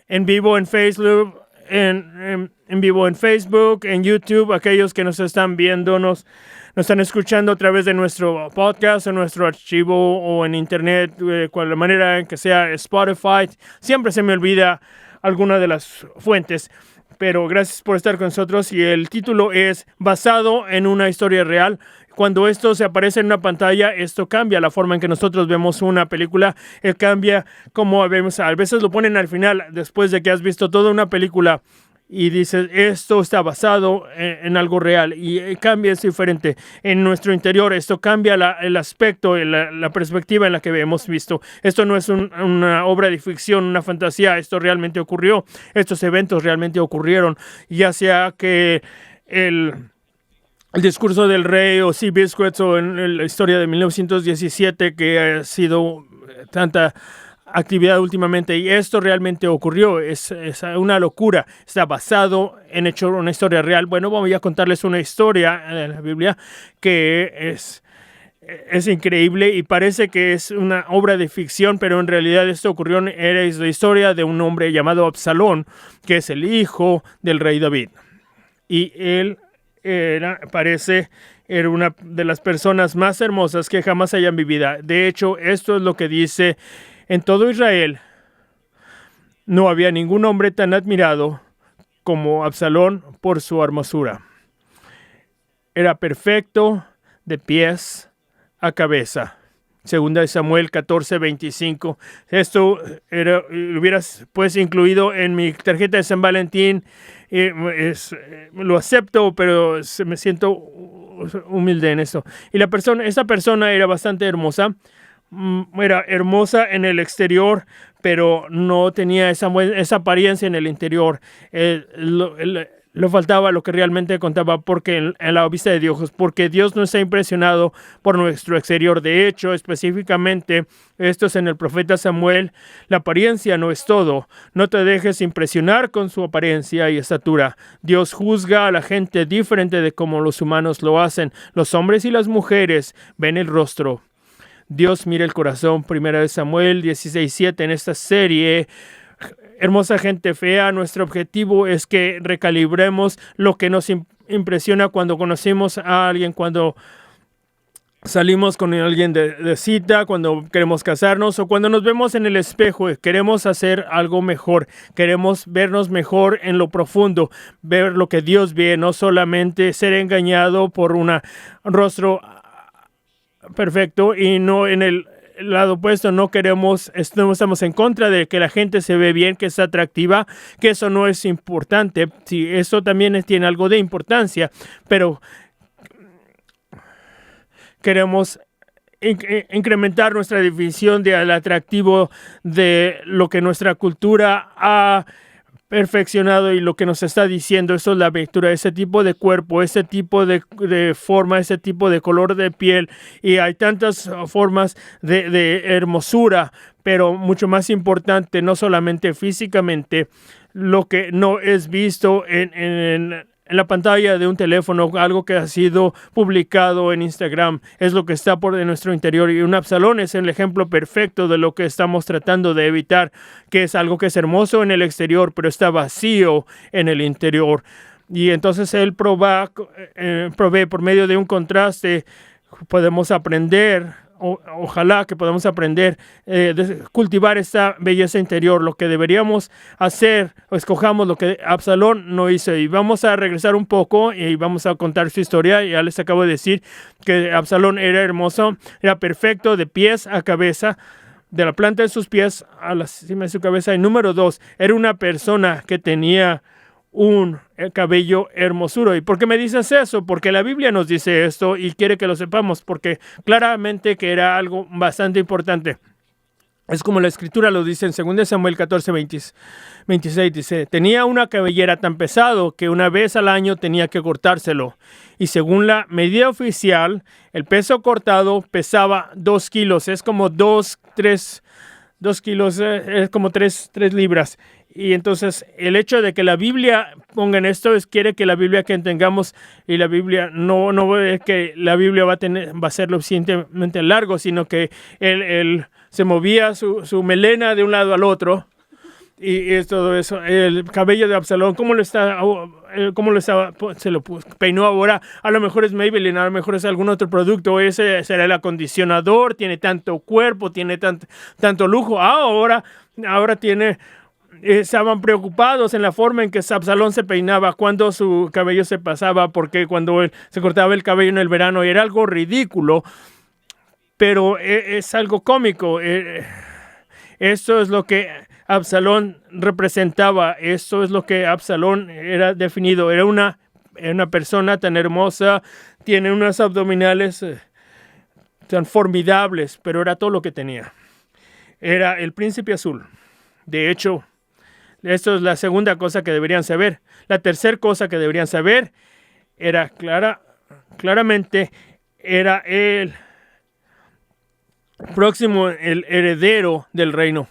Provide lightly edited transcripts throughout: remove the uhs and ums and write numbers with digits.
en vivo en Facebook, en vivo en Facebook, en YouTube, aquellos que nos están viendo, nos están escuchando a través de nuestro podcast, en nuestro archivo o en internet, cual manera que sea, Spotify. Siempre se me olvida alguna de las fuentes, pero gracias por estar con nosotros. Y el título es Basado en una historia real. Cuando esto se aparece en una pantalla, esto cambia la forma en que nosotros vemos una película. Cambia como vemos. A veces lo ponen al final, después de que has visto toda una película, y dices, esto está basado en algo real, y cambia, es diferente. En nuestro interior, esto cambia el aspecto, la perspectiva en la que hemos visto. Esto no es una obra de ficción, una fantasía, esto realmente ocurrió. Estos eventos realmente ocurrieron, ya sea que el discurso del rey o Seabiscuits o en la historia de 1917 que ha sido tanta actividad últimamente, y esto realmente ocurrió. Es una locura. Está basado en una historia real. Bueno, voy a contarles una historia de la Biblia que es increíble y parece que es una obra de ficción, pero en realidad esto ocurrió. Era la historia de un hombre llamado Absalón, que es el hijo del rey David, y él era una de las personas más hermosas que jamás hayan vivido. De hecho, esto es lo que dice: en todo Israel no había ningún hombre tan admirado como Absalón por su hermosura. Era perfecto de pies a cabeza. Segunda de Samuel 14:25. Esto lo hubieras pues incluido en mi tarjeta de San Valentín. Lo acepto, pero me siento humilde en esto. Y esa persona era bastante hermosa. Era hermosa en el exterior, pero no tenía esa apariencia en el interior. Le faltaba lo que realmente contaba, porque en la vista de Dios, porque Dios no está impresionado por nuestro exterior. De hecho, específicamente, esto es en el profeta Samuel: la apariencia no es todo. No te dejes impresionar con su apariencia y estatura. Dios juzga a la gente diferente de como los humanos lo hacen. Los hombres y las mujeres ven el rostro. Dios mira el corazón. Primera de Samuel 16:7. En esta serie, hermosa gente fea, nuestro objetivo es que recalibremos lo que nos impresiona cuando conocemos a alguien, cuando salimos con alguien de cita, cuando queremos casarnos o cuando nos vemos en el espejo. Queremos hacer algo mejor. Queremos vernos mejor en lo profundo, ver lo que Dios ve, no solamente ser engañado por un rostro perfecto. Y no en el lado opuesto, no estamos en contra de que la gente se ve bien, que es atractiva, que eso no es importante. Sí, eso también tiene algo de importancia, pero queremos incrementar nuestra definición del atractivo, de lo que nuestra cultura ha perfeccionado y lo que nos está diciendo. Eso es la aventura, ese tipo de cuerpo, ese tipo de forma, ese tipo de color de piel, y hay tantas formas de hermosura, pero mucho más importante, no solamente físicamente, lo que no es visto en la pantalla de un teléfono, algo que ha sido publicado en Instagram, es lo que está por de nuestro interior. Y un Absalón es el ejemplo perfecto de lo que estamos tratando de evitar, que es algo que es hermoso en el exterior, pero está vacío en el interior. Y entonces él provee por medio de un contraste. Podemos aprender, ojalá que podamos aprender, cultivar esta belleza interior. Lo que deberíamos hacer, o escojamos lo que Absalón no hizo. Y vamos a regresar un poco y vamos a contar su historia. Ya les acabo de decir que Absalón era hermoso, era perfecto de pies a cabeza, de la planta de sus pies a la cima de su cabeza. Y número 2, era una persona que tenía un cabello hermosuro. ¿Y por qué me dices eso? Porque la Biblia nos dice esto y quiere que lo sepamos, porque claramente que era algo bastante importante. Es como la escritura lo dice en 2 Samuel 14:26, dice: tenía una cabellera tan pesado que una vez al año tenía que cortárselo. Y según la medida oficial, el peso cortado pesaba 2 kilos. Es como 2 kilos, es como 3 libras. Y entonces el hecho de que la Biblia ponga en esto quiere que la Biblia que tengamos, y la Biblia no es que la Biblia va a ser lo suficientemente largo, sino que él se movía su melena de un lado al otro, y es todo eso. El cabello de Absalón, ¿cómo lo estaba? Se lo peinó ahora. A lo mejor es Maybelline, a lo mejor es algún otro producto. Ese será el acondicionador. Tiene tanto cuerpo, tiene tanto lujo. Ahora tiene. Estaban preocupados en la forma en que Absalón se peinaba, cuando su cabello se pasaba, porque cuando él se cortaba el cabello en el verano era algo ridículo, pero es algo cómico. Esto es lo que Absalón representaba. Esto es lo que Absalón era definido. Era una persona tan hermosa, tiene unos abdominales tan formidables, pero era todo lo que tenía. Era el príncipe azul. De hecho, esto es la segunda cosa que deberían saber. La tercera cosa que deberían saber era claramente era el próximo, el heredero del reino.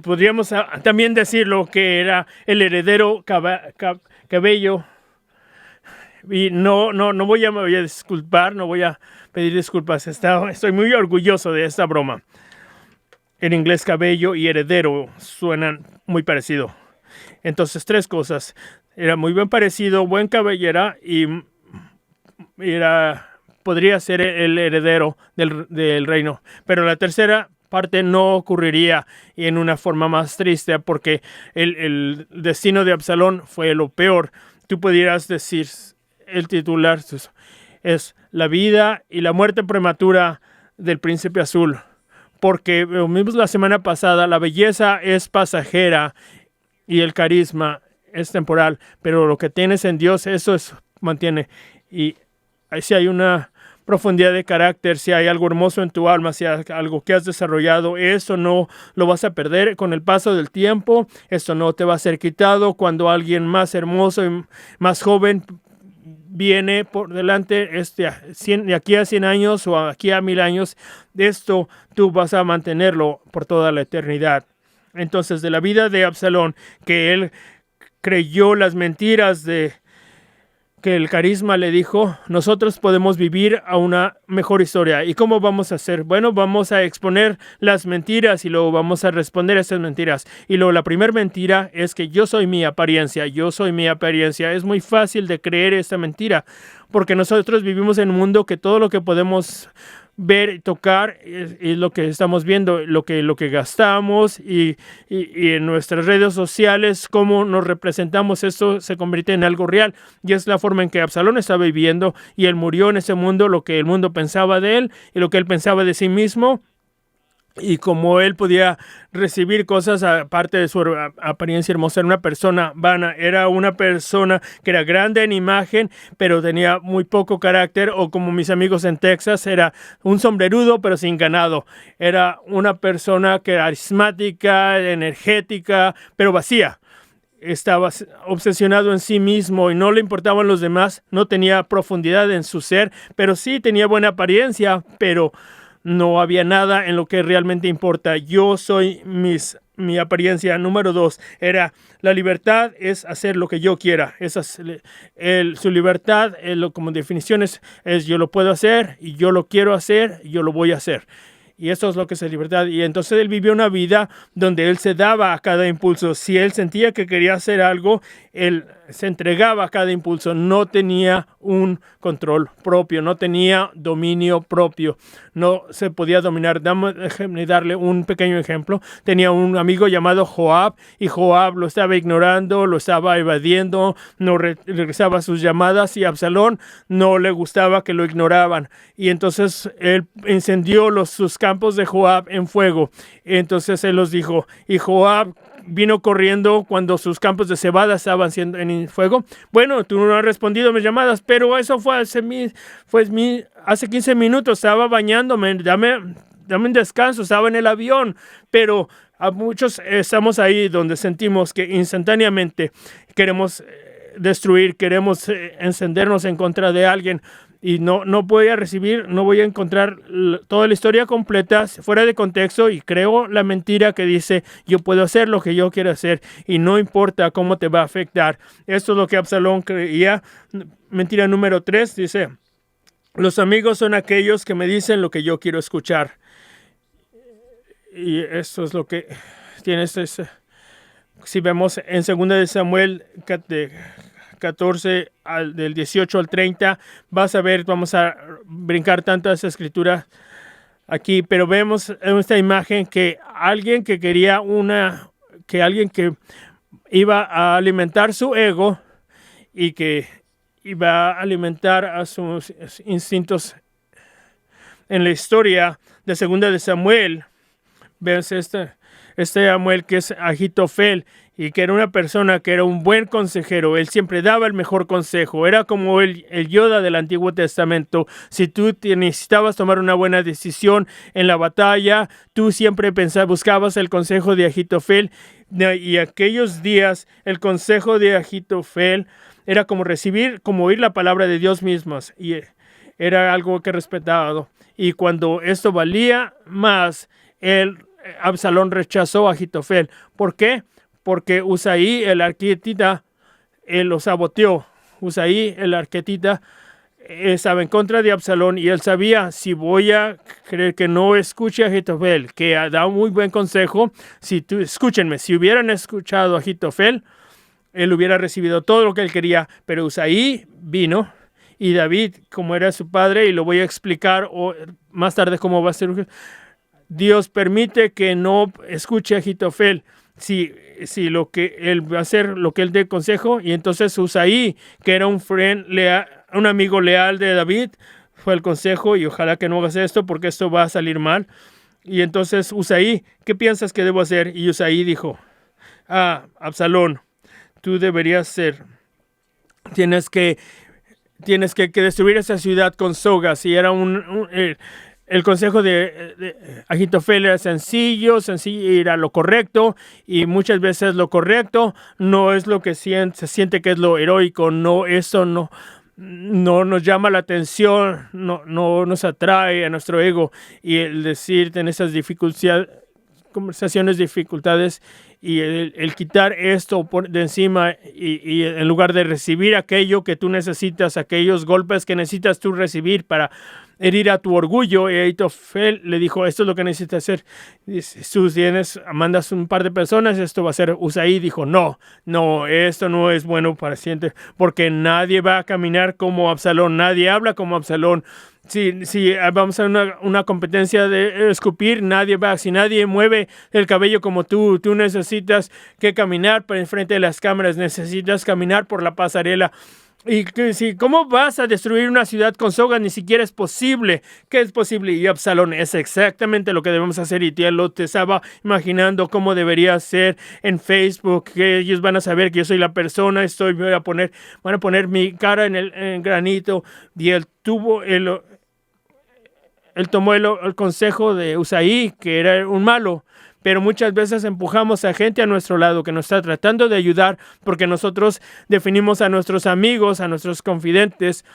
Podríamos también decirlo que era el heredero cabello. Y me voy a disculpar, no voy a pedir disculpas. Estoy muy orgulloso de esta broma. En inglés, cabello y heredero suenan muy parecido. Entonces, tres cosas. Era muy bien parecido, buen cabellera y podría ser el heredero del reino. Pero la tercera parte no ocurriría en una forma más triste, porque el destino de Absalón fue lo peor. Tú pudieras decir, el titular es la vida y la muerte prematura del príncipe azul. Porque vimos la semana pasada, la belleza es pasajera y el carisma es temporal, pero lo que tienes en Dios, eso mantiene. Y si hay una profundidad de carácter, si hay algo hermoso en tu alma, si hay algo que has desarrollado, eso no lo vas a perder con el paso del tiempo. Esto no te va a ser quitado cuando alguien más hermoso y más joven viene por delante, de aquí a 100 años o aquí a 1000 años. De esto tú vas a mantenerlo por toda la eternidad. Entonces, de la vida de Absalón, que él creyó las mentiras que el carisma le dijo, nosotros podemos vivir a una mejor historia. ¿Y cómo vamos a hacer? Bueno, vamos a exponer las mentiras y luego vamos a responder a esas mentiras. Y luego la primera mentira es que yo soy mi apariencia. Es muy fácil de creer esta mentira, porque nosotros vivimos en un mundo que todo lo que podemos ver y tocar es lo que estamos viendo, lo que gastamos y en nuestras redes sociales, cómo nos representamos. Esto se convierte en algo real, y es la forma en que Absalón estaba viviendo, y él murió en ese mundo, lo que el mundo pensaba de él y lo que él pensaba de sí mismo. Y como él podía recibir cosas aparte de su apariencia hermosa, era una persona vana, era una persona que era grande en imagen, pero tenía muy poco carácter, o como mis amigos en Texas, era un sombrerudo pero sin ganado. Era una persona que era carismática, energética, pero vacía. Estaba obsesionado en sí mismo y no le importaban los demás, no tenía profundidad en su ser, pero sí tenía buena apariencia, pero no había nada en lo que realmente importa. Yo soy mi apariencia. Número 2 era la libertad, es hacer lo que yo quiera. Su libertad, como definición es yo lo puedo hacer y yo lo quiero hacer y yo lo voy a hacer. Y eso es lo que es libertad. Y entonces él vivió una vida donde él se daba a cada impulso. Si él sentía que quería hacer algo, él se entregaba a cada impulso. No tenía un control propio, no tenía dominio propio. No se podía dominar. Déjame darle un pequeño ejemplo. Tenía un amigo llamado Joab, y Joab lo estaba ignorando, lo estaba evadiendo, no regresaba sus llamadas, y a Absalón no le gustaba que lo ignoraban. Y entonces él incendió sus campos de Joab en fuego. Entonces él los dijo, y Joab vino corriendo cuando sus campos de cebada estaban siendo en fuego. Bueno, tú no has respondido a mis llamadas, pero eso fue hace 15 minutos, estaba bañándome, dame un descanso, estaba en el avión. Pero a muchos estamos ahí donde sentimos que instantáneamente queremos destruir, queremos encendernos en contra de alguien. Y no voy a encontrar toda la historia completa fuera de contexto, y creo la mentira que dice yo puedo hacer lo que yo quiero hacer y no importa cómo te va a afectar. Esto es lo que Absalón creía. Mentira número 3 dice, los amigos son aquellos que me dicen lo que yo quiero escuchar. Y esto es lo que tiene Si vemos en 2 de Samuel 14, del 18 al 30, vas a ver, vamos a brincar tantas escrituras aquí, pero vemos en esta imagen que alguien que quería alguien que iba a alimentar su ego y que iba a alimentar a sus instintos. En la historia de 2 de Samuel, ves este Samuel que es Ahitofel, y que era una persona que era un buen consejero. Él siempre daba el mejor consejo. Era como el Yoda del Antiguo Testamento. Si tú necesitabas tomar una buena decisión en la batalla, tú siempre buscabas el consejo de Ahitofel. Y aquellos días, el consejo de Ahitofel era como oír la palabra de Dios mismos. Y era algo que respetaba. Y cuando esto valía más, Absalón rechazó a Ahitofel. ¿Por qué? Porque Usaí, el arquetita, él lo saboteó. Usaí, el arquetita, estaba en contra de Absalón, y él sabía, si voy a creer que no escuche a Ahitofel, que da un muy buen consejo, escúchenme, si hubieran escuchado a Ahitofel, él hubiera recibido todo lo que él quería. Pero Usaí vino, y David, como era su padre, y lo voy a explicar más tarde cómo va a ser, Dios permite que no escuche a Ahitofel. Si lo que él va a hacer, lo que él dé consejo, y entonces Usaí, que era un amigo leal de David, fue el consejo, y ojalá que no hagas esto porque esto va a salir mal. Y entonces Usaí, ¿qué piensas que debo hacer? Y Usaí dijo, Absalón, tú deberías tienes que destruir esa ciudad con sogas. Y era el consejo de Ahitofel era sencillo, era lo correcto, y muchas veces lo correcto no es lo que se siente que es lo heroico. Eso no nos llama la atención, no nos atrae a nuestro ego. Y el decirte en esas dificultades, y el quitar esto de encima, y en lugar de recibir aquello que tú necesitas, aquellos golpes que necesitas tú recibir para herir a tu orgullo, Ahitofel le dijo, esto es lo que necesitas hacer. Mandas un par de personas, esto va a ser. Usaí dijo, no, esto no es bueno para siempre, porque nadie va a caminar como Absalón, nadie habla como Absalón. Si vamos a una competencia de escupir, si nadie mueve el cabello como tú necesitas que caminar por enfrente de las cámaras, necesitas caminar por la pasarela. Y ¿cómo vas a destruir una ciudad con sogas? Ni siquiera es posible. ¿Qué es posible? Y Absalón, es exactamente lo que debemos hacer. Y te estaba imaginando cómo debería ser en Facebook, que ellos van a saber que yo soy la persona, van a poner mi cara en el granito. Y él tomó el consejo de Usaí, que era un malo. Pero muchas veces empujamos a gente a nuestro lado que nos está tratando de ayudar, porque nosotros definimos a nuestros amigos, a nuestros confidentes,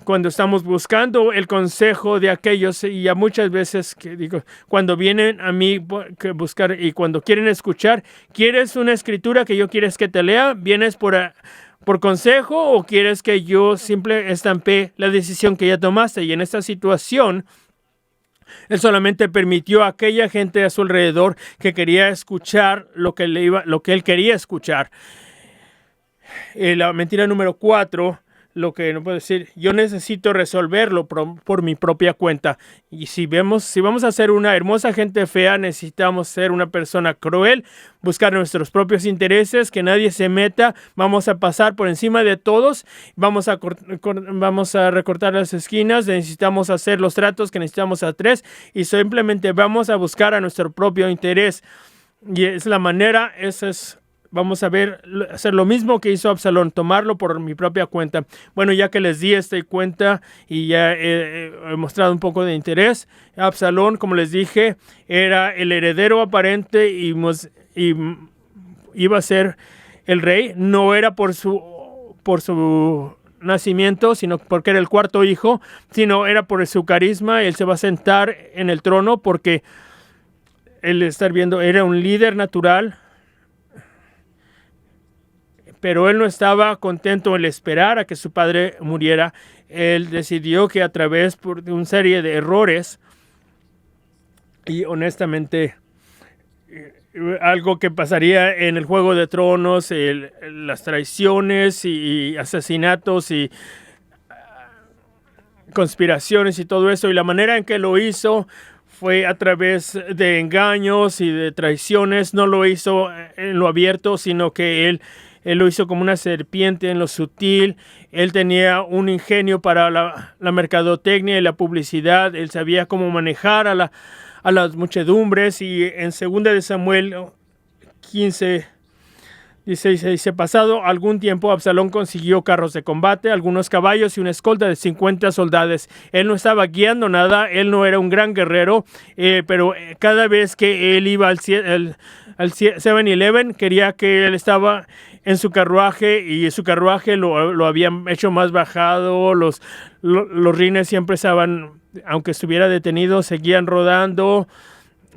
cuando estamos buscando el consejo de aquellos. Y ya muchas veces cuando vienen a mí que buscar, y cuando quieren escuchar, ¿quieres una escritura que yo quieres que te lea? ¿Vienes por consejo, o quieres que yo simple estampee la decisión que ya tomaste? Y en esta situación, él solamente permitió a aquella gente a su alrededor que quería escuchar lo que él quería escuchar. La mentira número 4, lo que no puedo decir, yo necesito resolverlo por mi propia cuenta. Y si vamos a ser una hermosa gente fea, necesitamos ser una persona cruel, buscar nuestros propios intereses, que nadie se meta, vamos a pasar por encima de todos, vamos a recortar las esquinas, necesitamos hacer los tratos que necesitamos a 3, y simplemente vamos a buscar a nuestro propio interés. Y es la manera, vamos a hacer lo mismo que hizo Absalón, tomarlo por mi propia cuenta. Bueno, ya que les di esta cuenta y ya he mostrado un poco de interés, Absalón, como les dije, era el heredero aparente y iba a ser el rey. No era por su nacimiento, sino porque era el cuarto hijo, sino era por su carisma. Él se va a sentar en el trono porque era un líder natural. Pero él no estaba contento en esperar a que su padre muriera. Él decidió que a través de una serie de errores, y honestamente algo que pasaría en el Juego de Tronos, las traiciones y asesinatos y conspiraciones y todo eso. Y la manera en que lo hizo fue a través de engaños y de traiciones. No lo hizo en lo abierto, sino que él lo hizo como una serpiente en lo sutil. Él tenía un ingenio para la mercadotecnia y la publicidad. Él sabía cómo manejar a las muchedumbres. Y en 2 de Samuel 15, 16 dice: pasado algún tiempo, Absalón consiguió carros de combate, algunos caballos y una escolta de 50 soldados. Él no estaba guiando nada, él no era un gran guerrero, pero cada vez que él iba al 7-Eleven, quería que él estaba en su carruaje, y su carruaje lo habían hecho más bajado. Los rines siempre estaban, aunque estuviera detenido, seguían rodando.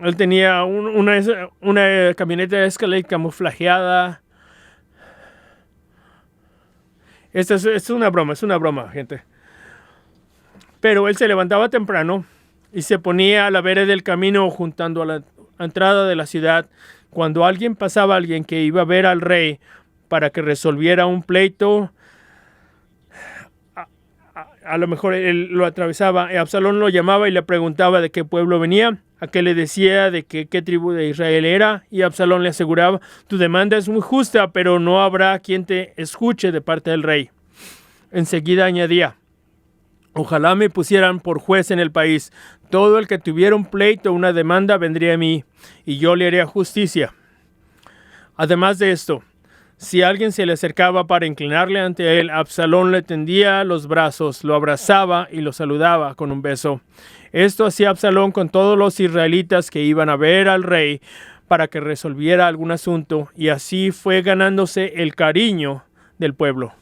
Él tenía una camioneta Escalade camuflajeada. Esta es una broma, gente. Pero él se levantaba temprano y se ponía a la vera del camino juntando a la entrada de la ciudad. Cuando pasaba alguien que iba a ver al rey para que resolviera un pleito, a lo mejor él lo atravesaba. Absalón lo llamaba y le preguntaba de qué pueblo venía. Aquel le decía de qué tribu de Israel era, y Absalón le aseguraba: tu demanda es muy justa, pero no habrá quien te escuche de parte del rey. Enseguida añadía: ojalá me pusieran por juez en el país. Todo el que tuviera un pleito o una demanda vendría a mí, y yo le haría justicia. Además de esto, si alguien se le acercaba para inclinarle ante él, Absalón le tendía los brazos, lo abrazaba y lo saludaba con un beso. Esto hacía Absalón con todos los israelitas que iban a ver al rey para que resolviera algún asunto, y así fue ganándose el cariño del pueblo.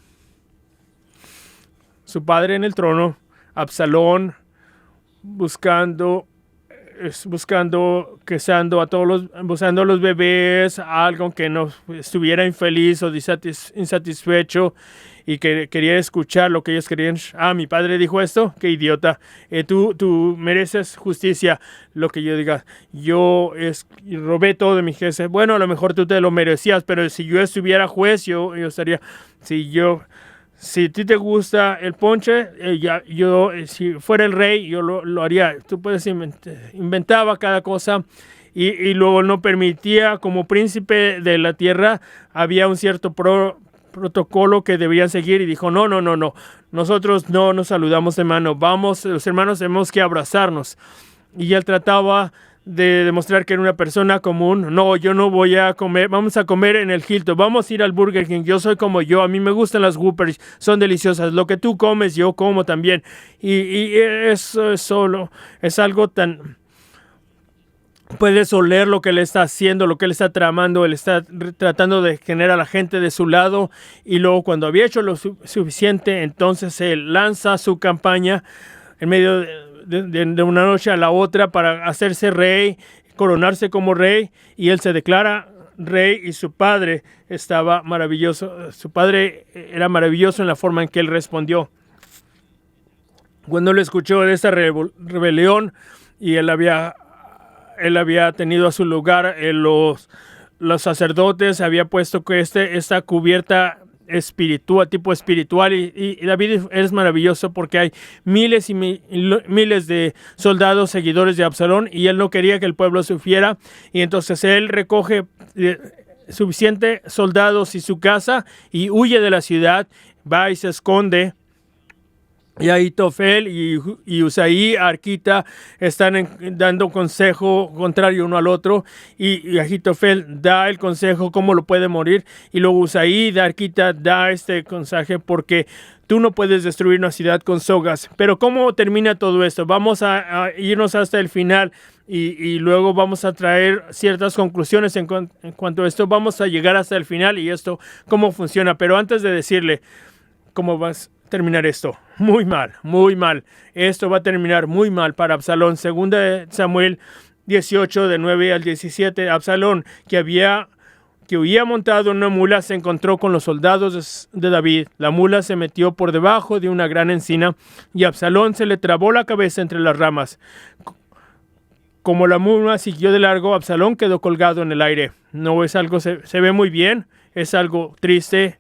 Su padre en el trono, Absalón buscando buscando a los bebés, algo que no estuviera infeliz o insatisfecho, y que quería escuchar lo que ellos querían. Mi padre dijo esto, qué idiota. Tú mereces justicia. Lo que yo diga, yo robé todo de mi jefe. Bueno, a lo mejor tú te lo merecías, pero si yo estuviera juez, yo estaría. Si a ti te gusta el ponche, si fuera el rey, yo lo haría. Tú puedes inventaba cada cosa, y luego no permitía, como príncipe de la tierra, había un cierto protocolo que debían seguir, y dijo: no, nosotros no nos saludamos de mano, los hermanos tenemos que abrazarnos. Y él trataba de demostrar que era una persona común. No, yo no voy a comer, vamos a comer en el Hilton, vamos a ir al Burger King, yo soy como yo, a mí me gustan las Whoppers, son deliciosas, lo que tú comes yo como también. Y eso es algo tan... Puedes oler lo que él está haciendo, lo que él está tramando. Él está tratando de generar a la gente de su lado, y luego, cuando había hecho lo suficiente, entonces él lanza su campaña en medio de una noche a la otra para hacerse rey, coronarse como rey, y él se declara rey. Y su padre estaba maravilloso. Su padre era maravilloso en la forma en que él respondió. Cuando él escuchó de esta rebelión, y él había tenido a su lugar los sacerdotes, había puesto que esta cubierta espiritual, tipo espiritual, y David es maravilloso porque hay miles y miles de soldados seguidores de Absalón, y él no quería que el pueblo sufriera, y entonces él recoge suficientes soldados y su casa y huye de la ciudad, va y se esconde. Y Ahitofel y Usaí, Arquita, están dando consejo contrario uno al otro, y Ahitofel da el consejo cómo lo puede morir, y luego Usaí de Arquita da este consejo: porque tú no puedes destruir una ciudad con sogas. Pero ¿cómo termina todo esto? Vamos a irnos hasta el final, y luego vamos a traer ciertas conclusiones en cuanto a esto. Vamos a llegar hasta el final y esto cómo funciona. Pero antes de decirle cómo vas a terminar esto, muy mal. Esto va a terminar muy mal para Absalón. 2 de Samuel 18, de 9 al 17. Absalón, que huía montado en una mula, se encontró con los soldados de David. La mula se metió por debajo de una gran encina, y Absalón se le trabó la cabeza entre las ramas. Como la mula siguió de largo, Absalón quedó colgado en el aire. No es algo, se ve muy bien, es algo triste.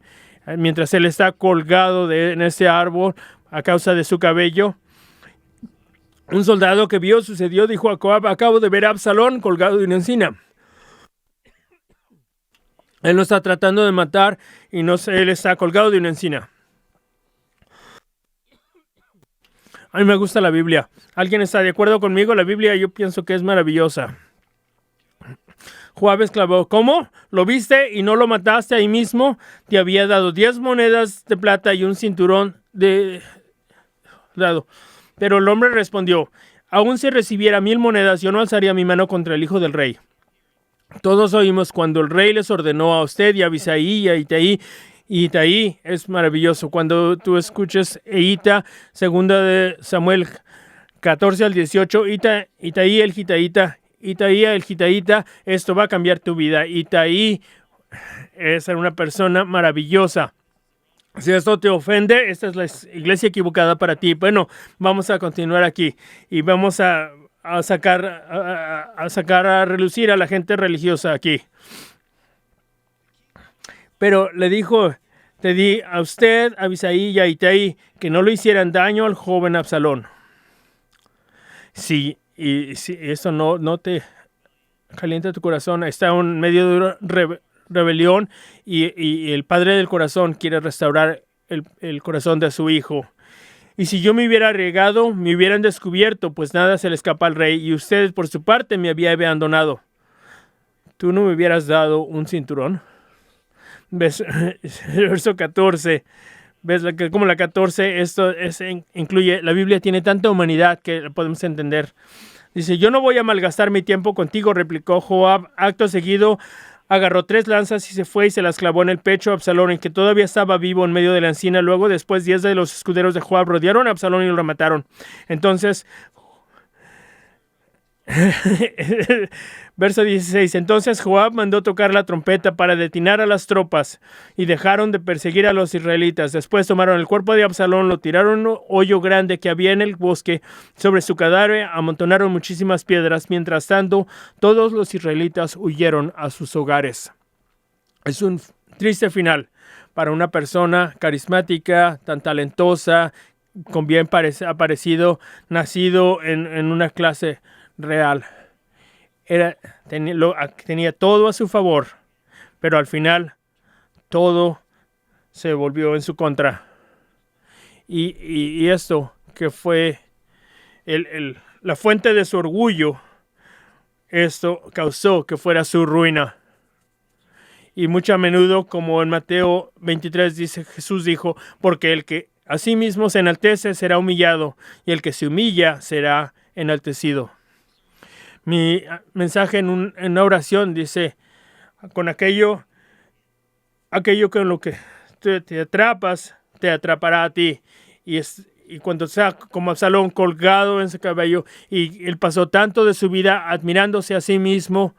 Mientras él está colgado en este árbol a causa de su cabello. Un soldado que vio sucedió dijo a Joab: acabo de ver a Absalón colgado de una encina. Él no está tratando de matar y él está colgado de una encina. A mí me gusta la Biblia. ¿Alguien está de acuerdo conmigo? La Biblia yo pienso que es maravillosa. Joab exclamó: ¿cómo? ¿Lo viste y no lo mataste ahí mismo? Te había dado 10 monedas de plata y un cinturón de dado. Pero el hombre respondió: aun si recibiera 1000 monedas, yo no alzaría mi mano contra el hijo del rey. Todos oímos cuando el rey les ordenó a usted y a Abisai y a Itaí. Y Itaí es maravilloso. Cuando tú escuches Eita, segunda de Samuel 14 al 18, Itaí el Gitaíta, Itaí el Gitaíta, esto va a cambiar tu vida. Itaí es una persona maravillosa. Si esto te ofende, esta es la iglesia equivocada para ti. Bueno, vamos a continuar aquí y vamos a sacar a relucir a la gente religiosa aquí. Pero le dijo: te di a usted, a Abisai y a Itaí, que no le hicieran daño al joven Absalón. Si eso no te calienta tu corazón, está en medio de una rebelión y el padre del corazón quiere restaurar el corazón de su hijo. Y si yo me hubiera arriesgado, me hubieran descubierto, pues nada se le escapa al rey, y usted por su parte me había abandonado. ¿Tú no me hubieras dado un cinturón? ¿Ves? Verso 14. ¿Ves? Como la 14, esto incluye, la Biblia tiene tanta humanidad que la podemos entender. Dice: yo no voy a malgastar mi tiempo contigo, replicó Joab. Acto seguido, agarró 3 lanzas y se fue y se las clavó en el pecho a Absalón, en que todavía estaba vivo en medio de la encina. Luego, después, 10 de los escuderos de Joab rodearon a Absalón y lo mataron. Entonces, verso 16. Entonces Joab mandó tocar la trompeta para detinar a las tropas y dejaron de perseguir a los israelitas. Después tomaron el cuerpo de Absalón, lo tiraron a un hoyo grande que había en el bosque. Sobre su cadáver amontonaron muchísimas piedras. Mientras tanto, todos los israelitas huyeron a sus hogares. Es un triste final para una persona carismática, tan talentosa, con bien aparecido, nacido en una clase real. Tenía todo a su favor, pero al final todo se volvió en su contra. Y esto que fue la fuente de su orgullo, esto causó que fuera su ruina. Y mucho a menudo, como en Mateo 23 dice, Jesús dijo: porque el que a sí mismo se enaltece será humillado, y el que se humilla será enaltecido. Mi mensaje en una oración dice: con aquello con lo que te atrapas, te atrapará a ti. Y cuando sea como Absalón colgado en su cabello, y él pasó tanto de su vida admirándose a sí mismo,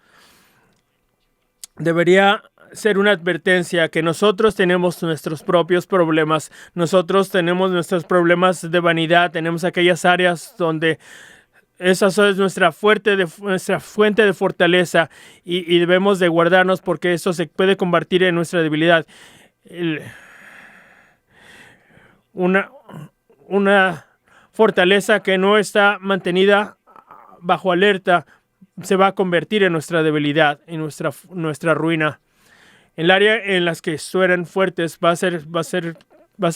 debería ser una advertencia que nosotros tenemos nuestros propios problemas. Nosotros tenemos nuestros problemas de vanidad, tenemos aquellas áreas donde esa es nuestra fuente de fortaleza y debemos de guardarnos, porque eso se puede convertir en nuestra debilidad. Una fortaleza que no está mantenida bajo alerta se va a convertir en nuestra debilidad, en nuestra ruina. En el área en las que suenan fuertes vas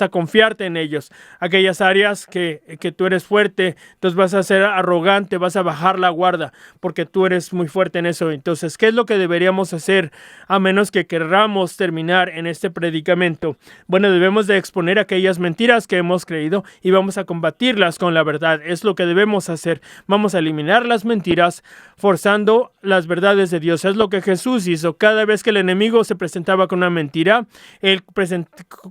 a confiarte en ellos. Aquellas áreas que tú eres fuerte, entonces vas a ser arrogante, vas a bajar la guardia, porque tú eres muy fuerte en eso. Entonces, ¿qué es lo que deberíamos hacer a menos que querramos terminar en este predicamento? Bueno, debemos de exponer aquellas mentiras que hemos creído y vamos a combatirlas con la verdad. Es lo que debemos hacer. Vamos a eliminar las mentiras forzando las verdades de Dios. Es lo que Jesús hizo. Cada vez que el enemigo se presentaba con una mentira, él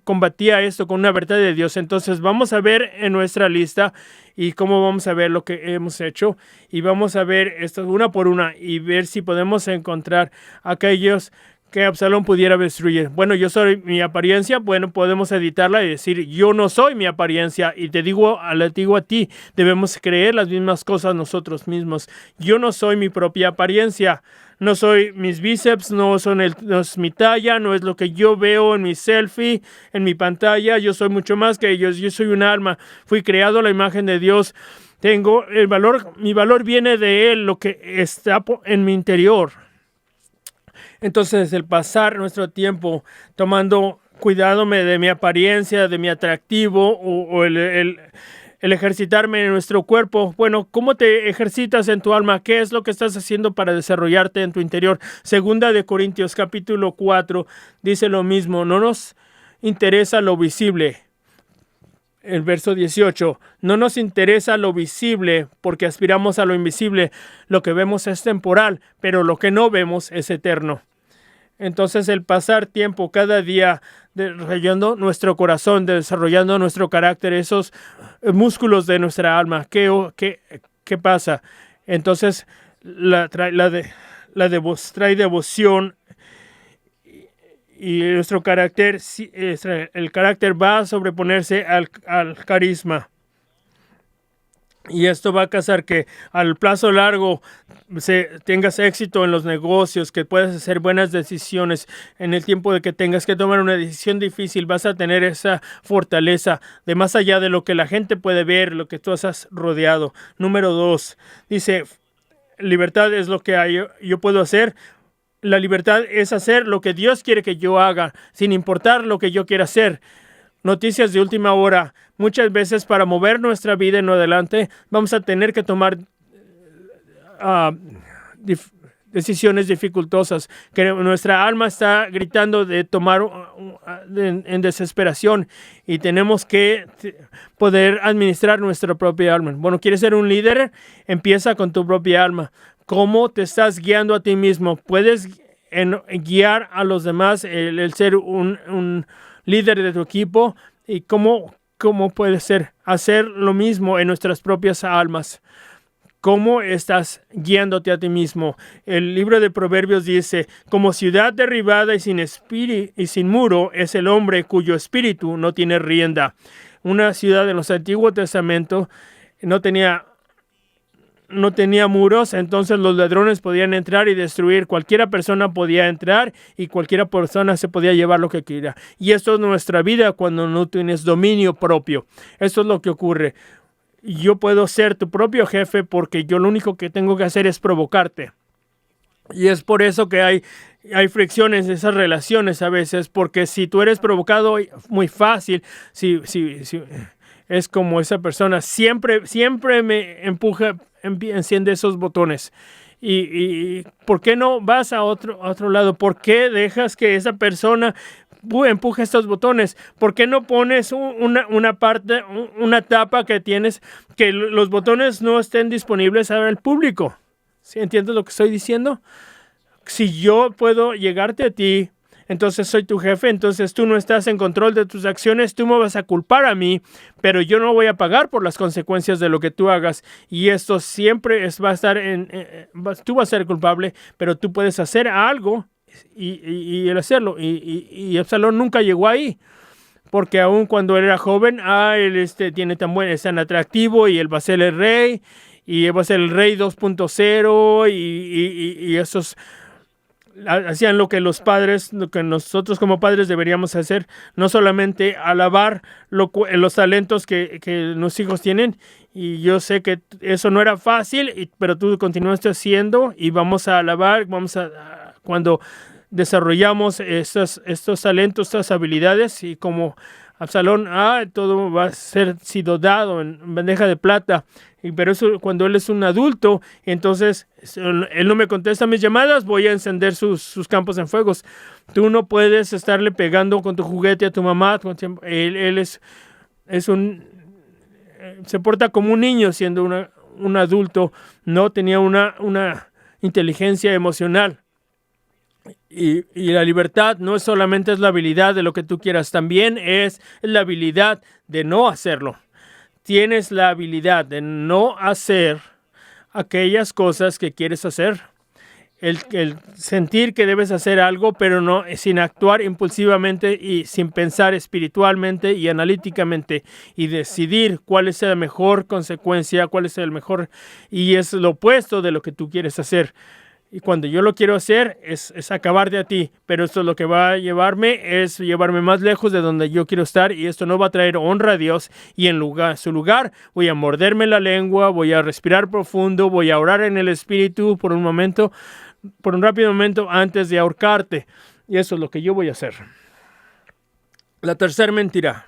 combatía esto con una verdad de Dios. Entonces vamos a ver en nuestra lista y cómo vamos a ver lo que hemos hecho, y vamos a ver esto una por una y ver si podemos encontrar aquellos que Absalón pudiera destruir. Bueno, yo soy mi apariencia. Bueno, podemos editarla y decir, yo no soy mi apariencia. Y te digo a ti, debemos creer las mismas cosas nosotros mismos. Yo no soy mi propia apariencia. No soy mis bíceps, no es mi talla, no es lo que yo veo en mi selfie, en mi pantalla. Yo soy mucho más que ellos. Yo soy un alma. Fui creado a la imagen de Dios. Tengo el valor, mi valor viene de Él, lo que está en mi interior. Entonces, el pasar nuestro tiempo tomando cuidado de mi apariencia, de mi atractivo o el ejercitarme en nuestro cuerpo. Bueno, ¿cómo te ejercitas en tu alma? ¿Qué es lo que estás haciendo para desarrollarte en tu interior? Segunda de Corintios, capítulo 4, dice lo mismo. No nos interesa lo visible. El verso 18, no nos interesa lo visible porque aspiramos a lo invisible. Lo que vemos es temporal, pero lo que no vemos es eterno. Entonces el pasar tiempo cada día desarrollando nuestro corazón, desarrollando nuestro carácter, esos músculos de nuestra alma, ¿qué pasa? Entonces trae devoción y nuestro carácter, el carácter va a sobreponerse al carisma. Y esto va a causar que al plazo largo tengas éxito en los negocios, que puedas hacer buenas decisiones. En el tiempo de que tengas que tomar una decisión difícil, vas a tener esa fortaleza de más allá de lo que la gente puede ver, lo que tú has rodeado. Número 2, dice, libertad es lo que yo puedo hacer. La libertad es hacer lo que Dios quiere que yo haga, sin importar lo que yo quiera hacer. Noticias de última hora. Muchas veces para mover nuestra vida en adelante vamos a tener que tomar decisiones dificultosas, que nuestra alma está gritando de tomar en desesperación y tenemos que poder administrar nuestra propia alma. Bueno, ¿quieres ser un líder? Empieza con tu propia alma. ¿Cómo te estás guiando a ti mismo? Puedes guiar a los demás, el ser un líder de tu equipo, y cómo puedes hacer lo mismo en nuestras propias almas. ¿Cómo estás guiándote a ti mismo? El libro de Proverbios dice, como ciudad derribada y sin muro es el hombre cuyo espíritu no tiene rienda. Una ciudad en los Antiguos Testamentos no tenía muros, entonces los ladrones podían entrar y destruir. Cualquiera persona podía entrar y cualquiera persona se podía llevar lo que quiera. Y esto es nuestra vida cuando no tienes dominio propio. Esto es lo que ocurre. Yo puedo ser tu propio jefe porque yo lo único que tengo que hacer es provocarte. Y es por eso que hay fricciones en esas relaciones a veces, porque si tú eres provocado muy fácil, si es como esa persona siempre me empuja, enciende esos botones. Y ¿por qué no vas a otro lado? ¿Por qué dejas que esa persona empuje estos botones? ¿Por qué no pones una tapa que tienes, que los botones no estén disponibles al público? ¿Sí entiendes lo que estoy diciendo? Si yo puedo llegarte a ti, entonces soy tu jefe, entonces tú no estás en control de tus acciones, tú me vas a culpar a mí, pero yo no voy a pagar por las consecuencias de lo que tú hagas. Y esto siempre va a estar tú vas a ser culpable, pero tú puedes hacer algo y el hacerlo. Y Absalón nunca llegó ahí, porque aún cuando él era joven, él es tan atractivo y él va a ser el rey, y él va a ser el rey 2.0 y esos hacían lo que nosotros como padres deberíamos hacer, no solamente alabar los talentos que los hijos tienen. Y yo sé que eso no era fácil, pero tú continuaste haciendo y vamos a alabar, cuando desarrollamos estos talentos, estas habilidades, y como Absalón, todo va a sido dado en bandeja de plata. Pero eso, cuando él es un adulto, entonces él no me contesta mis llamadas, voy a encender sus campos en fuegos. Tú no puedes estarle pegando con tu juguete a tu mamá. Él se porta como un niño siendo un adulto. No tenía una inteligencia emocional. Y la libertad no solamente es la habilidad de lo que tú quieras, también es la habilidad de no hacerlo. Tienes la habilidad de no hacer aquellas cosas que quieres hacer. el sentir que debes hacer algo, pero no sin actuar impulsivamente y sin pensar espiritualmente y analíticamente y decidir cuál es la mejor consecuencia, cuál es el mejor, y es lo opuesto de lo que tú quieres hacer. Y cuando yo lo quiero hacer es acabar de a ti, pero esto es lo que va a llevarme, es llevarme más lejos de donde yo quiero estar, y esto no va a traer honra a Dios, y en su lugar voy a morderme la lengua, voy a respirar profundo, voy a orar en el Espíritu por un momento, por un rápido momento antes de ahorcarte, y eso es lo que yo voy a hacer. La tercera mentira.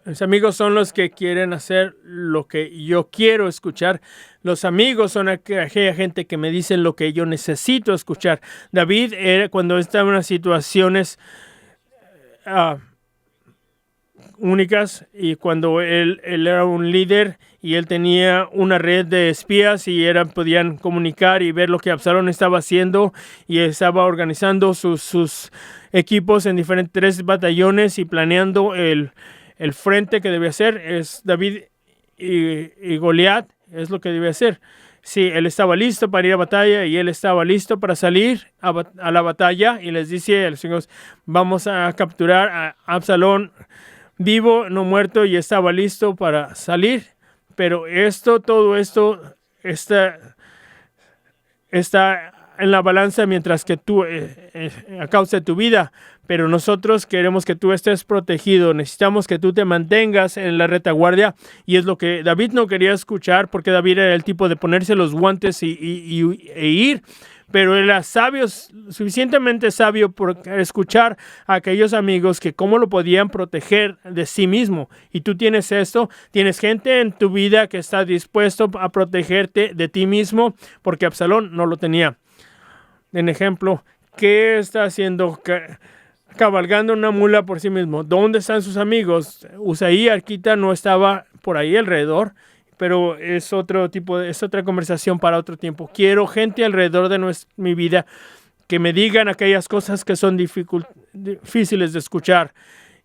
Mis amigos son los que quieren hacer lo que yo quiero escuchar. Los amigos son aquella gente que me dicen lo que yo necesito escuchar. David era cuando estaba en unas situaciones únicas, y cuando él era un líder y él tenía una red de espías y podían comunicar y ver lo que Absalón estaba haciendo, y estaba organizando sus equipos en diferentes 3 batallones y planeando el frente que debe hacer. Es David y Goliat, es lo que debe hacer. Sí, él estaba listo para ir a batalla y él estaba listo para salir a la batalla, y les dice a los hijos: vamos a capturar a Absalón vivo, no muerto, y estaba listo para salir. Pero todo esto está en la balanza mientras que tú, a causa de tu vida. Pero nosotros queremos que tú estés protegido. Necesitamos que tú te mantengas en la retaguardia. Y es lo que David no quería escuchar, porque David era el tipo de ponerse los guantes e ir. Pero él era sabio, suficientemente sabio por escuchar a aquellos amigos que cómo lo podían proteger de sí mismo. Y tú tienes esto, tienes gente en tu vida que está dispuesto a protegerte de ti mismo, porque Absalón no lo tenía. En ejemplo, ¿qué está haciendo? Cabalgando una mula por sí mismo. ¿Dónde están sus amigos? Usaí Arquita no estaba por ahí alrededor, pero es otra conversación para otro tiempo. Quiero gente alrededor de mi vida que me digan aquellas cosas que son difíciles de escuchar.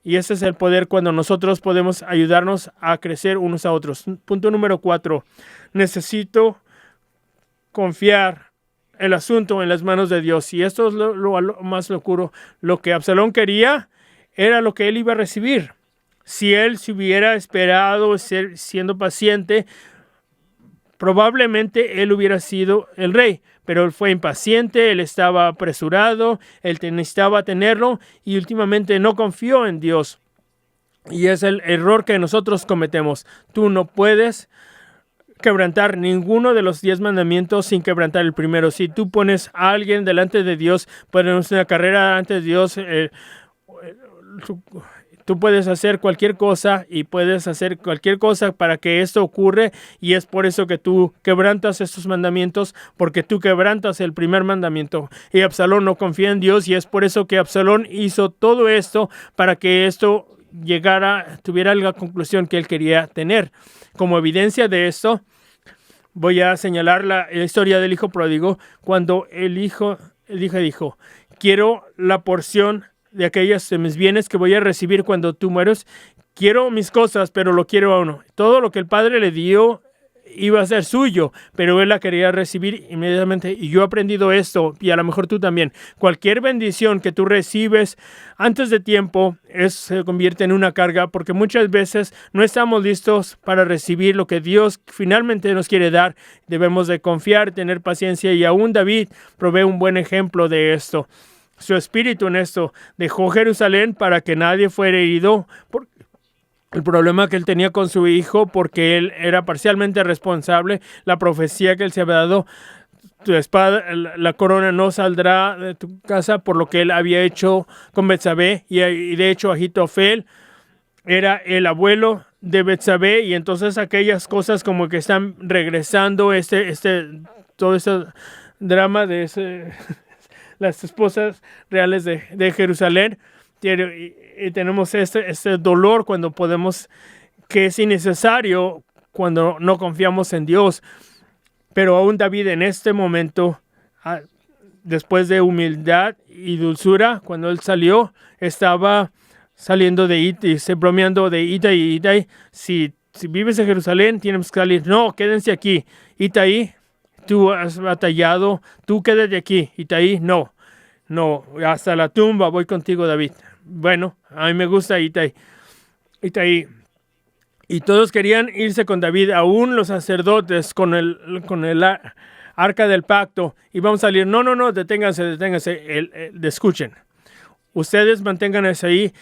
Y ese es el poder cuando nosotros podemos ayudarnos a crecer unos a otros. Punto número 4. Necesito confiar el asunto en las manos de Dios. Y esto es lo más locuro. Lo que Absalón quería era lo que él iba a recibir. Si él se hubiera esperado, siendo paciente, probablemente él hubiera sido el rey. Pero él fue impaciente, él estaba apresurado, él necesitaba tenerlo, y últimamente no confió en Dios. Y es el error que nosotros cometemos. Tú no puedes quebrantar ninguno de los 10 mandamientos sin quebrantar el primero. Si tú pones a alguien delante de Dios, pones una carrera delante de Dios, tú puedes hacer cualquier cosa y puedes hacer cualquier cosa para que esto ocurra, y es por eso que tú quebrantas estos mandamientos, porque tú quebrantas el primer mandamiento. Y Absalón no confía en Dios, y es por eso que Absalón hizo todo esto para que esto tuviera la conclusión que él quería tener. Como evidencia de esto, voy a señalar la historia del hijo pródigo. Cuando el hijo dijo: quiero la porción de aquellos de mis bienes que voy a recibir cuando tú mueres. Quiero mis cosas, pero lo quiero a uno. Todo lo que el padre le dio iba a ser suyo, pero él la quería recibir inmediatamente. Y yo he aprendido esto, y a lo mejor tú también. Cualquier bendición que tú recibes antes de tiempo se convierte en una carga, porque muchas veces no estamos listos para recibir lo que Dios finalmente nos quiere dar. Debemos de confiar, tener paciencia, y aún David provee un buen ejemplo de esto. Su espíritu en esto dejó Jerusalén para que nadie fuera herido por el problema que él tenía con su hijo, porque él era parcialmente responsable. La profecía que él se había dado: tu espada, la corona no saldrá de tu casa, por lo que él había hecho con Betsabé, y de hecho Ahitofel era el abuelo de Betsabé, y entonces aquellas cosas como que están regresando todo ese drama de las esposas reales de Jerusalén. Y tenemos este dolor cuando que es innecesario cuando no confiamos en Dios. Pero aún David en este momento, después de humildad y dulzura, cuando él salió, estaba saliendo de Itai, bromeando de Itai. Si vives en Jerusalén, tienes que salir. No, quédense aquí. Itai, tú has batallado, tú quédate aquí. Itaí, no, hasta la tumba voy contigo, David. Bueno, a mí me gusta Itaí. Y todos querían irse con David, aún los sacerdotes con el arca del pacto. Y vamos a salir, no, deténganse, escuchen. Ustedes manténganse ahí.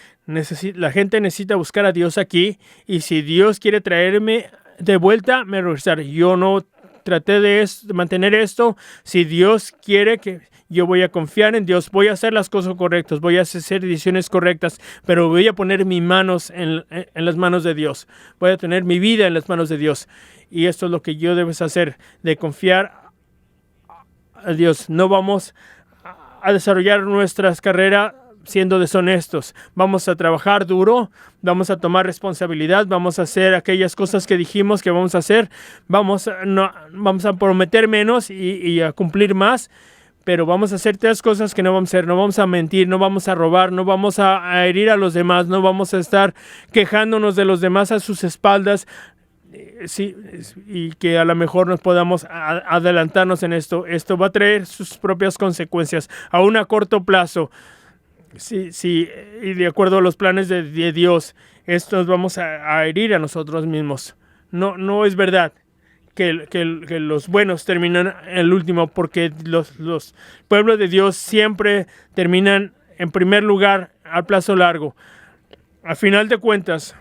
La gente necesita buscar a Dios aquí. Y si Dios quiere traerme de vuelta, me regresaré. Yo no traté de mantener esto. Si Dios quiere que yo voy a confiar en Dios, voy a hacer las cosas correctas, voy a hacer decisiones correctas, pero voy a poner mis manos en las manos de Dios. Voy a tener mi vida en las manos de Dios. Y esto es lo que yo debes hacer, de confiar a Dios. No vamos a desarrollar nuestras carreras siendo deshonestos. Vamos a trabajar duro, vamos a tomar responsabilidad, vamos a hacer aquellas cosas que dijimos que vamos a hacer, vamos a prometer menos y a cumplir más, pero vamos a hacer 3 cosas que no vamos a hacer. No vamos a mentir, no vamos a robar, no vamos a herir a los demás, no vamos a estar quejándonos de los demás a sus espaldas. Sí, y que a lo mejor nos podamos adelantarnos en esto. Esto va a traer sus propias consecuencias, aún a corto plazo. Sí, y de acuerdo a los planes de Dios, esto nos vamos a herir a nosotros mismos. No es verdad que los buenos terminan el último, porque los pueblos de Dios siempre terminan en primer lugar al plazo largo. Al final de cuentas,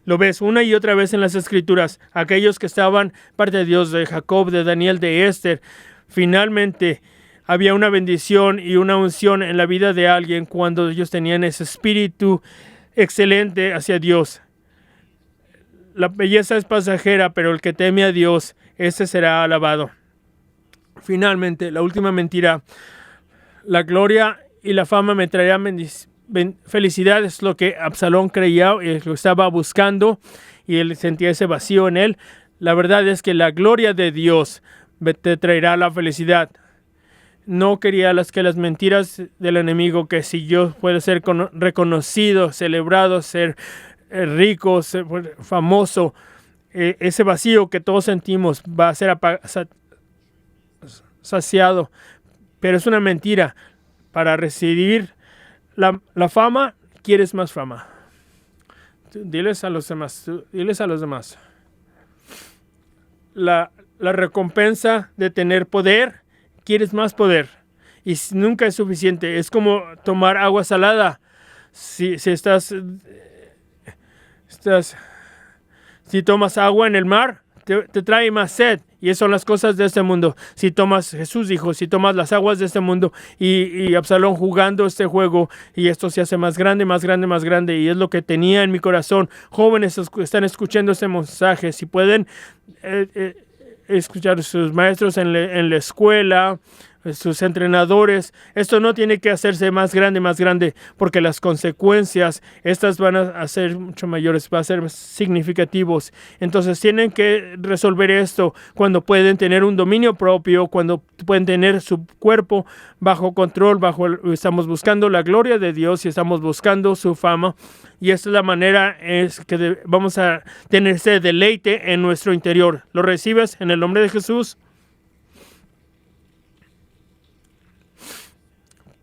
lo ves una y otra vez en las Escrituras. Aquellos que estaban parte de Dios, de Jacob, de Daniel, de Esther, finalmente había una bendición y una unción en la vida de alguien cuando ellos tenían ese espíritu excelente hacia Dios. La belleza es pasajera, pero el que teme a Dios, ese será alabado. Finalmente, la última mentira: la gloria y la fama me traerán felicidad. Es lo que Absalón creía y lo estaba buscando, y él sentía ese vacío en él. La verdad es que la gloria de Dios te traerá la felicidad. No quería que las mentiras del enemigo, que si yo puedo ser reconocido, celebrado, ser rico, ser famoso, ese vacío que todos sentimos va a ser saciado. Pero es una mentira. Para recibir la fama, quieres más fama. Diles a los demás. La recompensa de tener poder, quieres más poder, y nunca es suficiente. Es como tomar agua salada. Si tomas agua en el mar, te trae más sed, y esas son las cosas de este mundo. Jesús dijo, si tomas las aguas de este mundo, y Absalón jugando este juego, y esto se hace más grande, y es lo que tenía en mi corazón. Jóvenes están escuchando este mensaje, si pueden escuchar a sus maestros en la escuela, sus entrenadores. Esto no tiene que hacerse más grande, porque las consecuencias, estas van a ser mucho mayores, van a ser significativos. Entonces tienen que resolver esto cuando pueden tener un dominio propio, cuando pueden tener su cuerpo bajo control, estamos buscando la gloria de Dios y estamos buscando su fama. Y esta es la manera que vamos a tener ese deleite en nuestro interior. ¿Lo recibes en el nombre de Jesús?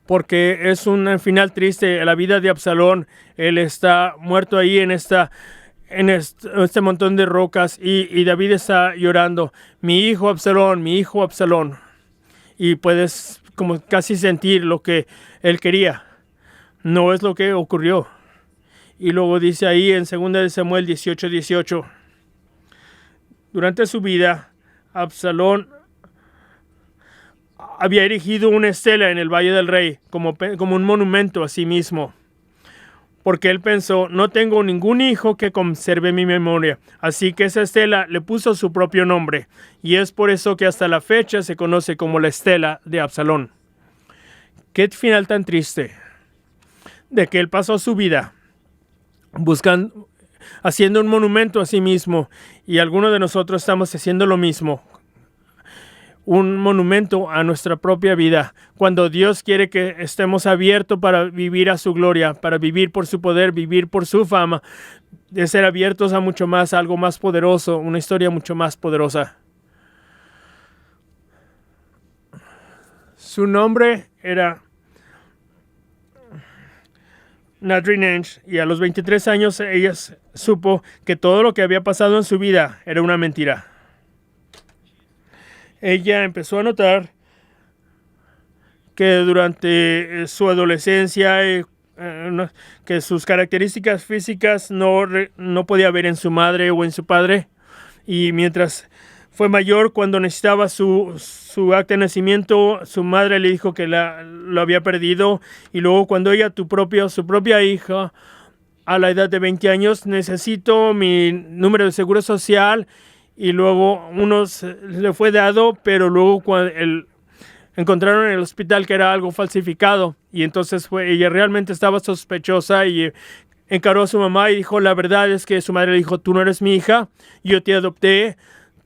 Porque es un final triste la vida de Absalón. Él está muerto ahí en este montón de rocas, y David está llorando: mi hijo Absalón, mi hijo Absalón. Y puedes como casi sentir lo que él quería. No es lo que ocurrió. Y luego dice ahí en 2 de Samuel 18:18, durante su vida, Absalón había erigido una estela en el Valle del Rey, como un monumento a sí mismo, porque él pensó: no tengo ningún hijo que conserve mi memoria. Así que esa estela le puso su propio nombre, y es por eso que hasta la fecha se conoce como la estela de Absalón. Qué final tan triste, de que él pasó su vida haciendo un monumento a sí mismo, y algunos de nosotros estamos haciendo lo mismo. Un monumento a nuestra propia vida, cuando Dios quiere que estemos abiertos para vivir a su gloria, para vivir por su poder, vivir por su fama, de ser abiertos a mucho más, a algo más poderoso, una historia mucho más poderosa. Su nombre era Nadri Nensh, y a los 23 años ella supo que todo lo que había pasado en su vida era una mentira. Ella empezó a notar que durante su adolescencia que sus características físicas no podía ver en su madre o en su padre, y mientras fue mayor, cuando necesitaba su acta de nacimiento, su madre le dijo que lo había perdido, y luego cuando ella, su propia hija, a la edad de 20 años, necesito mi número de seguro social, y luego le fue dado, pero luego encontraron en el hospital que era algo falsificado, y entonces ella realmente estaba sospechosa y encaró a su mamá y dijo, la verdad es que su madre le dijo, tú no eres mi hija, yo te adopté,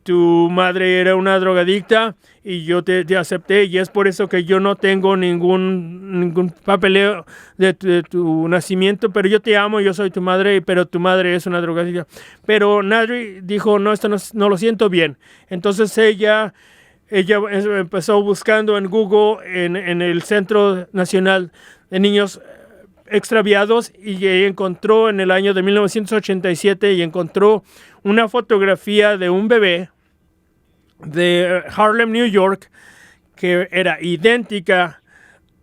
tu madre era una drogadicta y yo te acepté, y es por eso que yo no tengo ningún papeleo de tu nacimiento, pero yo te amo, yo soy tu madre, pero tu madre es una drogadicta. Pero Nadri dijo, no, esto no lo siento bien. Entonces ella empezó buscando en Google, en el Centro Nacional de Niños Extraviados, y encontró en el año de 1987 y encontró una fotografía de un bebé de Harlem, New York, que era idéntica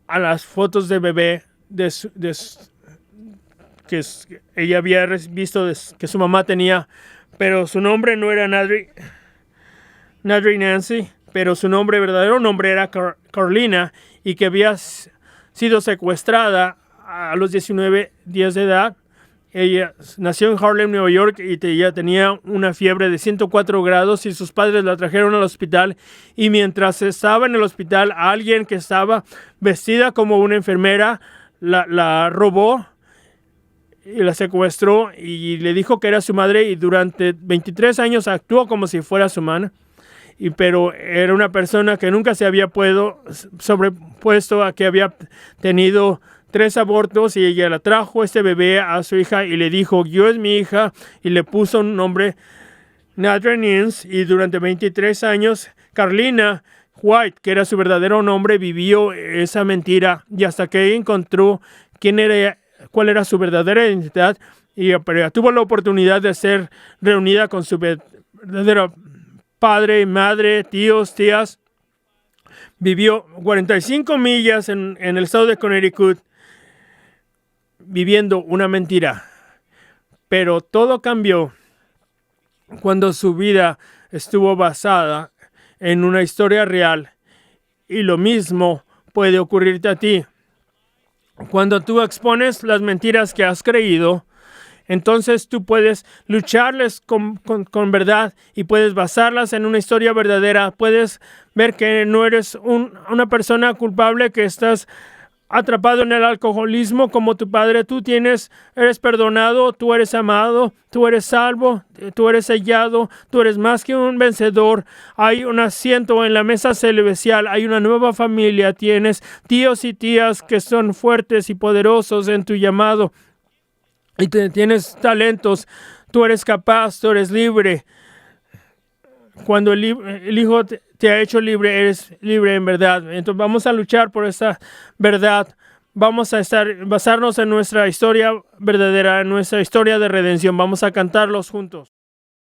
a las fotos de bebé que ella había visto que su mamá tenía, pero su nombre no era Nadri Nancy, pero su verdadero nombre era Carlina, y que había sido secuestrada a los 19 días de edad. Ella nació en Harlem, Nueva York, y ella tenía una fiebre de 104 grados, y sus padres la trajeron al hospital, y mientras estaba en el hospital, alguien que estaba vestida como una enfermera la robó y la secuestró, y le dijo que era su madre, y durante 23 años actuó como si fuera su madre. Pero era una persona que nunca se había sobrepuesto a que había tenido 3 abortos, y ella la trajo este bebé a su hija y le dijo, yo es mi hija, y le puso un nombre, Nadri Nancy, y durante 23 años Carlina White, que era su verdadero nombre, vivió esa mentira, y hasta que encontró cuál era su verdadera identidad, y tuvo la oportunidad de ser reunida con su verdadero padre, madre, tíos, tías. Vivió 45 millas en el estado de Connecticut, viviendo una mentira. Pero todo cambió cuando su vida estuvo basada en una historia real, y lo mismo puede ocurrirte a ti. Cuando tú expones las mentiras que has creído, entonces tú puedes lucharles con verdad, y puedes basarlas en una historia verdadera. Puedes ver que no eres una persona culpable, que estás atrapado en el alcoholismo como tu padre. Tú eres perdonado, tú eres amado, tú eres salvo, tú eres sellado, tú eres más que un vencedor. Hay un asiento en la mesa celestial, hay una nueva familia, tienes tíos y tías que son fuertes y poderosos en tu llamado. Y tienes talentos, tú eres capaz, tú eres libre. Cuando el Hijo te ha hecho libre, eres libre en verdad. Entonces vamos a luchar por esa verdad. Vamos a basarnos en nuestra historia verdadera, en nuestra historia de redención. Vamos a cantarlos juntos.